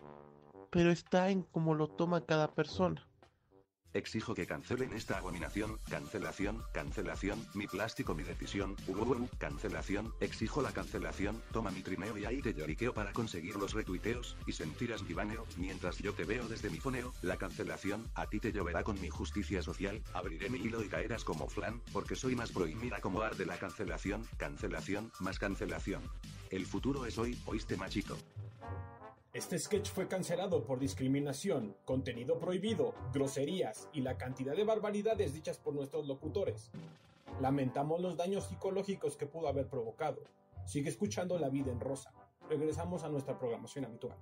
pero está en cómo lo toma cada persona. Exijo que cancelen esta abominación, cancelación, cancelación, mi plástico, mi decisión, cancelación, exijo la cancelación, toma mi trineo y ahí te lloriqueo para conseguir los retuiteos, y sentirás mi baneo, mientras yo te veo desde mi foneo, la cancelación, a ti te lloverá con mi justicia social, abriré mi hilo y caerás como flan, porque soy más pro y mira cómo arde la cancelación, cancelación, más cancelación. El futuro es hoy, ¿oíste, machito? Este sketch fue cancelado por discriminación, contenido prohibido, groserías y la cantidad de barbaridades dichas por nuestros locutores. Lamentamos los daños psicológicos que pudo haber provocado. Sigue escuchando La Vida en Rosa. Regresamos a nuestra programación habitual.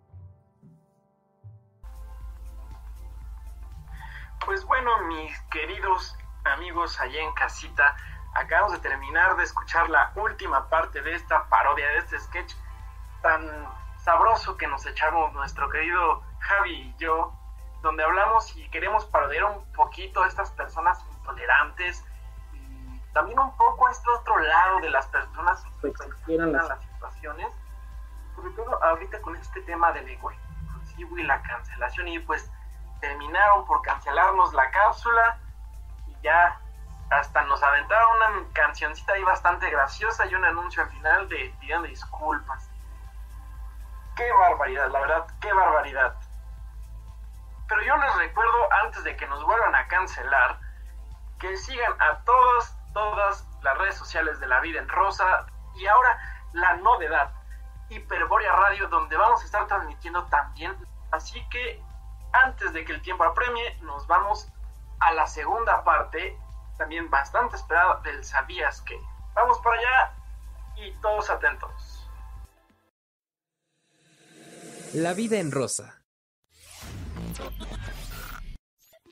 Pues bueno, mis queridos amigos allá en casita, acabamos de terminar de escuchar la última parte de esta parodia, de este sketch tan sabroso que nos echamos nuestro querido Javi y yo, donde hablamos y queremos parodiar un poquito a estas personas intolerantes y también un poco a este otro lado de las personas que exageran las situaciones, sobre todo ahorita con este tema del lenguaje inclusivo y la cancelación, y pues terminaron por cancelarnos la cápsula y ya hasta nos aventaron una cancioncita ahí bastante graciosa y un anuncio al final de pidiendo disculpas. ¡Qué barbaridad! La verdad, ¡qué barbaridad! Pero yo les recuerdo, antes de que nos vuelvan a cancelar, que sigan a todas las redes sociales de La Vida en Rosa, y ahora la novedad, Hiperbórea Radio, donde vamos a estar transmitiendo también. Así que, antes de que el tiempo apremie, nos vamos a la segunda parte, también bastante esperada, del ¿Sabías qué? Vamos por allá, y todos atentos. La Vida en Rosa.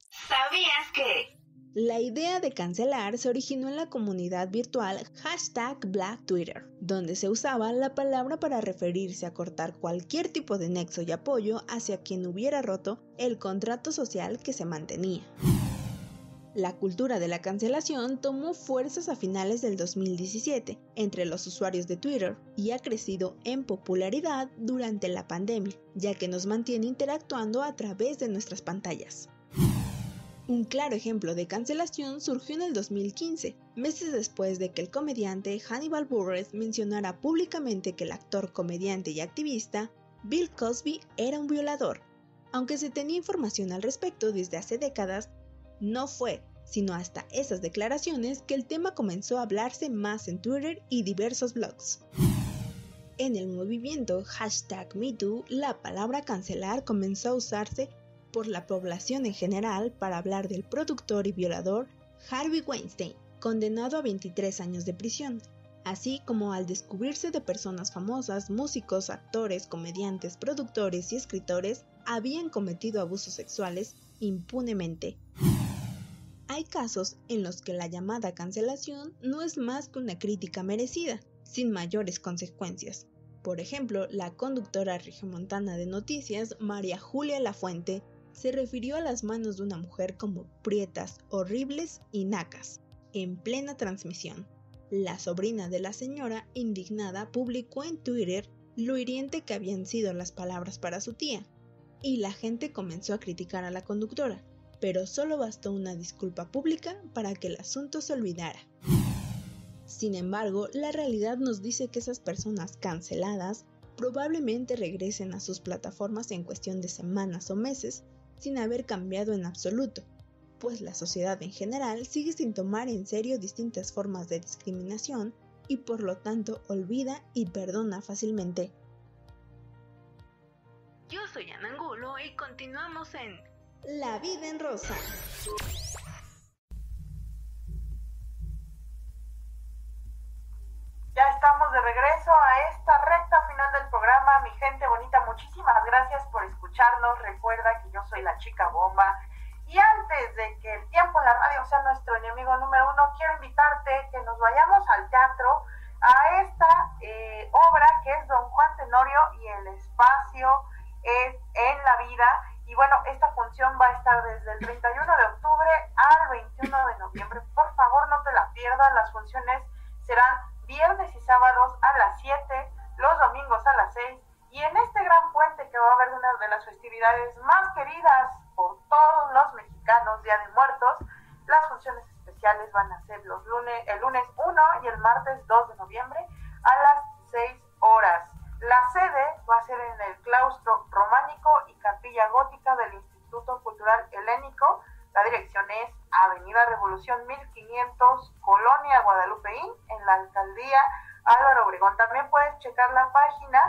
¿Sabías que? La idea de cancelar se originó en la comunidad virtual #BlackTwitter, donde se usaba la palabra para referirse a cortar cualquier tipo de nexo y apoyo hacia quien hubiera roto el contrato social que se mantenía. La cultura de la cancelación tomó fuerzas a finales del 2017 entre los usuarios de Twitter y ha crecido en popularidad durante la pandemia, ya que nos mantiene interactuando a través de nuestras pantallas. Un claro ejemplo de cancelación surgió en el 2015, meses después de que el comediante Hannibal Buress mencionara públicamente que el actor, comediante y activista Bill Cosby era un violador. Aunque se tenía información al respecto desde hace décadas, no fue sino hasta esas declaraciones que el tema comenzó a hablarse más en Twitter y diversos blogs. En el movimiento #MeToo, la palabra cancelar comenzó a usarse por la población en general para hablar del productor y violador Harvey Weinstein, condenado a 23 años de prisión, así como al descubrirse de personas famosas, músicos, actores, comediantes, productores y escritores habían cometido abusos sexuales impunemente. Hay casos en los que la llamada cancelación no es más que una crítica merecida, sin mayores consecuencias. Por ejemplo, la conductora regiomontana de noticias, María Julia Lafuente, se refirió a las manos de una mujer como prietas, horribles y nacas, en plena transmisión. La sobrina de la señora, indignada, publicó en Twitter lo hiriente que habían sido las palabras para su tía, y la gente comenzó a criticar a la conductora, pero solo bastó una disculpa pública para que el asunto se olvidara. Sin embargo, la realidad nos dice que esas personas canceladas probablemente regresen a sus plataformas en cuestión de semanas o meses, sin haber cambiado en absoluto, pues la sociedad en general sigue sin tomar en serio distintas formas de discriminación y por lo tanto olvida y perdona fácilmente. Yo soy Ana Angulo y continuamos en La Vida en Rosa. Ya estamos de regreso a esta recta final del programa. Mi gente bonita, muchísimas gracias por escucharnos. Recuerda que yo soy la chica bomba. Y antes de que el tiempo en la radio sea nuestro enemigo número uno, quiero invitarte que nos vayamos al teatro a esta obra que es Don Juan Tenorio y el espacio es en la vida. Y bueno, esta función va a estar desde el 31 de octubre al 21 de noviembre. Por favor, no te la pierdas. Las funciones serán viernes y sábados a las 7, los domingos a las 6, y en este gran puente que va a haber una de las festividades más queridas por todos los mexicanos, Día de Muertos, las funciones especiales van a ser el lunes 1 y el martes 2 de noviembre a las 6 horas. La sede va a ser en el claustro románico y capilla gótica del Instituto Cultural Helénico. La dirección es Avenida Revolución 1500, Colonia Guadalupeín, en la alcaldía Álvaro Obregón. También puedes checar la página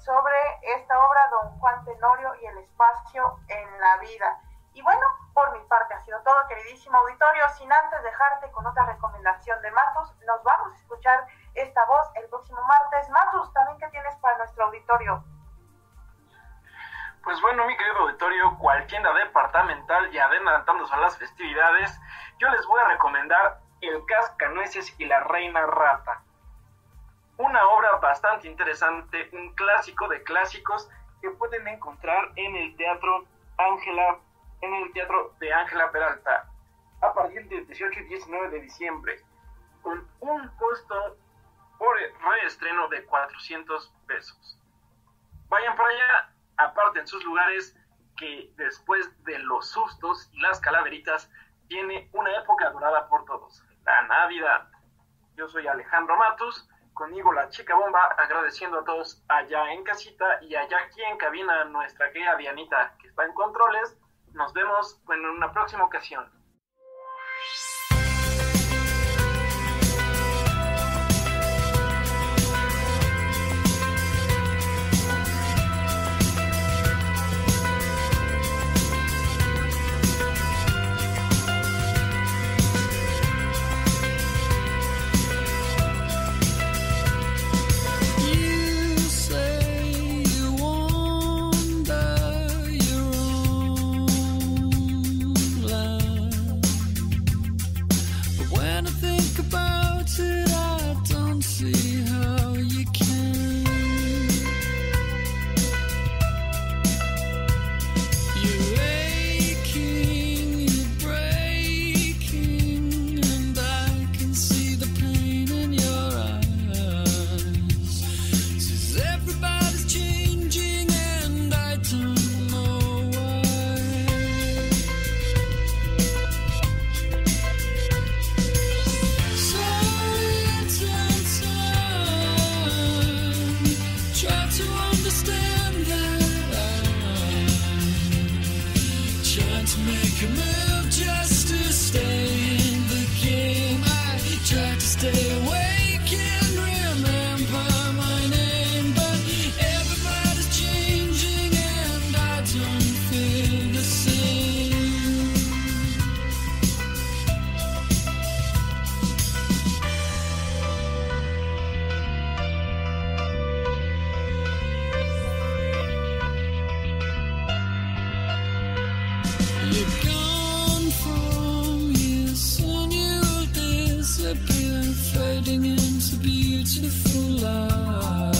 sobre esta obra, Don Juan Tenorio y el espacio en la vida. Y bueno, por mi parte ha sido todo, queridísimo auditorio. Sin antes dejarte con otra recomendación de Matus, nos vamos a escuchar esta voz el próximo martes. Matus, ¿también qué tienes para nuestro auditorio? Pues bueno, mi querido auditorio, cual tienda departamental y adelantándose a las festividades, yo les voy a recomendar El Cascanueces y la Reina Rata. Una obra bastante interesante, un clásico de clásicos que pueden encontrar en el Teatro de Ángela Peralta a partir del 18 y 19 de diciembre, con un costo por reestreno de 400 pesos. Vayan para allá, aparten sus lugares, que después de los sustos y las calaveritas viene una época dorada por todos, la Navidad. Yo soy Alejandro Matus, conmigo la chica bomba, agradeciendo a todos allá en casita y allá aquí en cabina nuestra querida Dianita que está en controles. Nos vemos en una próxima ocasión. Your own life. wonderful life.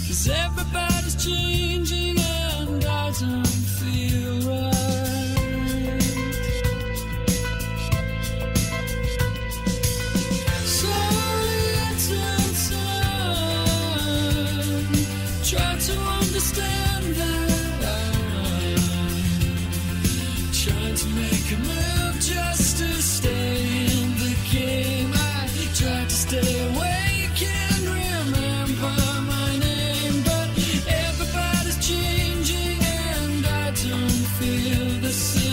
'Cause everybody's changing and I don't feel right. So little time, try to understand that I'm trying to make a move just to stay in the game. I try to stay awake and remember my name, but everybody's changing and I don't feel the same.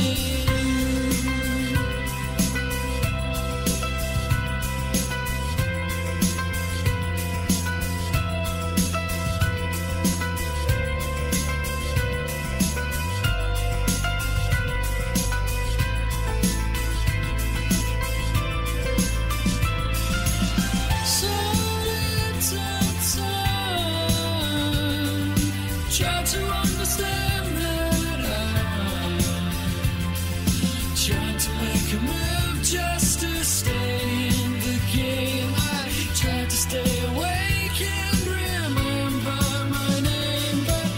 So little time, try to understand that I'm trying to make a move just to stay in the game. I try to stay awake and remember my name, but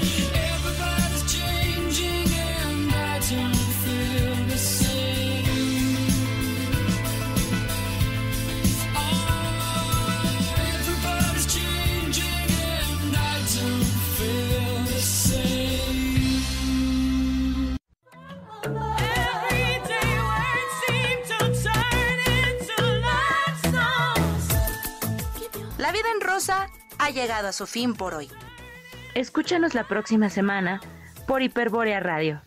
everybody's changing and I don't feel the same. Everybody's changing and I don't feel the same. Everyday words seem to turn into love songs. La vida en rosa ha llegado a su fin por hoy. Escúchanos la próxima semana por Hiperbórea Radio.